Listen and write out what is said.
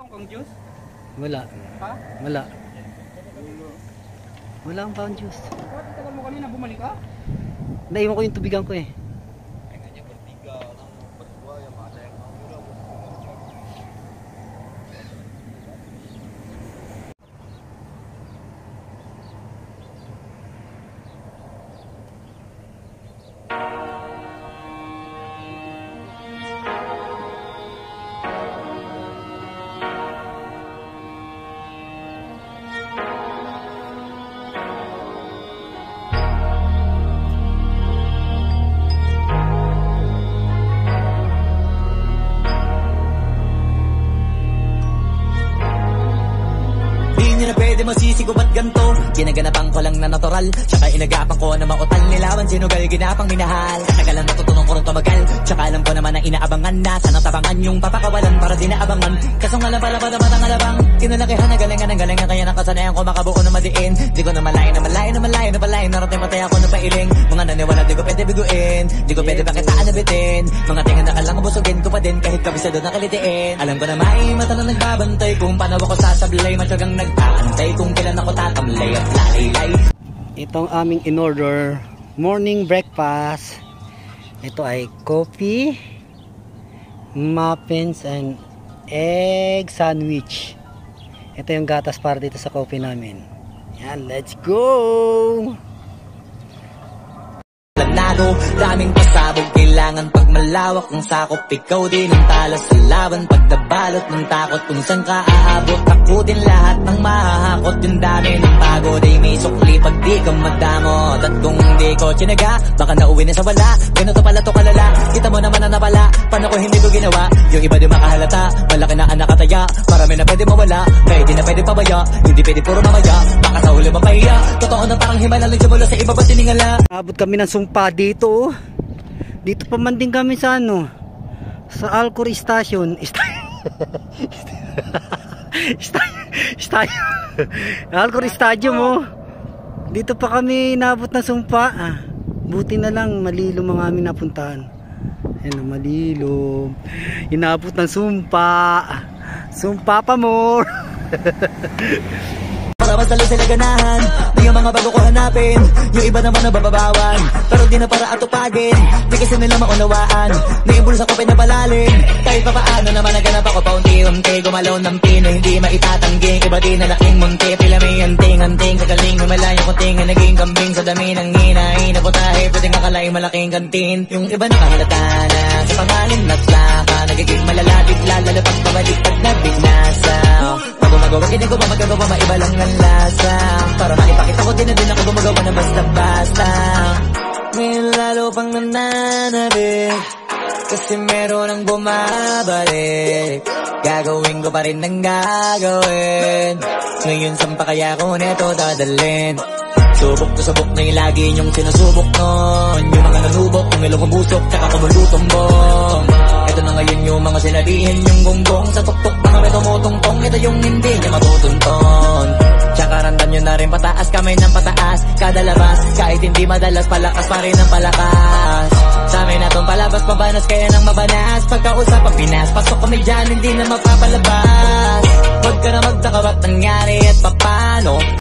Pang juice? Wala. Ha? Wala. Wala ang pound juice. Bakit tagal mo kanina bumalik ka? Naiwan ko yung tubigan ko eh. Pwede masisi ko ba't ganto? Ginaganapan ko lang na natural, tsaka inagapan ko na mautal. Nilawan sinugal, ginapang minahal. Katagalan natutunan ko rin tumagal, tsaka alam ko naman na inaabangan na. Sana tabangan yung papakawalan para di naabangan. Kasong alam pala ba naman ang alabang kinalakihan na galingan ng galingan, kaya nakasanayan ko makabuo na madiin. Di ko na malayo na malayo na malayo na malayo. Narating matay ako na pailing. Mga naniwala di ko pwede biguin, di ko pwede pakitaan na bitin. Mga tingin na kalang busugin ko pa din kahit kabisado na kalitiin. Alam ko na may mata na nagbabantay kung paano ako sasablay. Matyagang nagtaantay kung kailan ako tatamlay at lalaylay. Itong aming in-order morning breakfast. Ito ay coffee, muffins, and egg sandwich. Ito yung gatas para dito sa coffee namin. Yan, let's go! Daming pasabog, kailangan pag malawak ng sakop. Ikaw din ang talas sa laban, pagdabalot ng takot. Kung saan ka aabot, takutin lahat ng mahahakot. Yung dami ng pagod ay may sukli pag di ka madamot. At kung di ko tinaga, baka nauwi na sa wala. Ganito pala to kalala, kita mo naman na napala. Paano ko hindi ko ginawa, yung iba di makahalata. Malaki na anak kataya, marami na pwede mawala. Pwede na pwede pabaya, hindi pwede puro mamaya. Baka sa huli mapahiya, totoo na parang himala lang siya mula sa iba ba tiningala. Abot kami ng sumpa dito. Dito pa man din kami sa ano, sa Alcor Station. Alcor Stadium oh. Dito pa kami nabot ng sumpa. Buti na lang malilom ang aming napuntahan. Ayun, malilom. Inabot ng sumpa. Sumpa pa more. Para mas lalo sila ganahan, di yung mga bago ko hanapin. Yung iba naman nabababawan, pero di na para atupagin. Di kasi nila maunawaan, naimbulsa ko pinapalalim. Kahit pa paano naman naganap ako paunti-unti. Gumalaw ng pino, hindi maitatanggi. Iba di na laking munti, pila may anting-anting. Kagaling, malayo kunting, naging kambing. Sa dami ng hinahin, naputahe, pwedeng akalay malaking kantin. Yung iba nakahalata na, sa pangalan na plaka. Nagiging malalapit, lalapag pabalik pag nabinasa. Gumagawa, hindi ko ba magagawa, maiba lang ang lasa. Para maipakita ko din na din ako gumagawa na basta-basta. Ngayon lalo pang nananabik, kasi meron ang bumabalik. Gagawin ko pa rin ang gagawin. Ngayon saan pa kaya ko neto dadalhin? Subok to subok na yung lagi niyong sinusubok nun. Yung mga nanubok, yung ilong umusok, tsaka kumulutombong. Ito na ngayon yung mga sinabihin yung gonggong. Sa tuktok mga may tumutungtong, ito yung hindi niya matutunton. Tsaka randan nyo na rin pataas, kamay ng pataas. Kada labas, kahit hindi madalas, palakas pa rin ang palakas. Sa amin natong palabas, mabanas kaya nang mabanas. Pagkausap ang Pinas, pasok kami dyan, hindi na mapapalabas. Huwag ka na magtaka ba't nangyari at papano.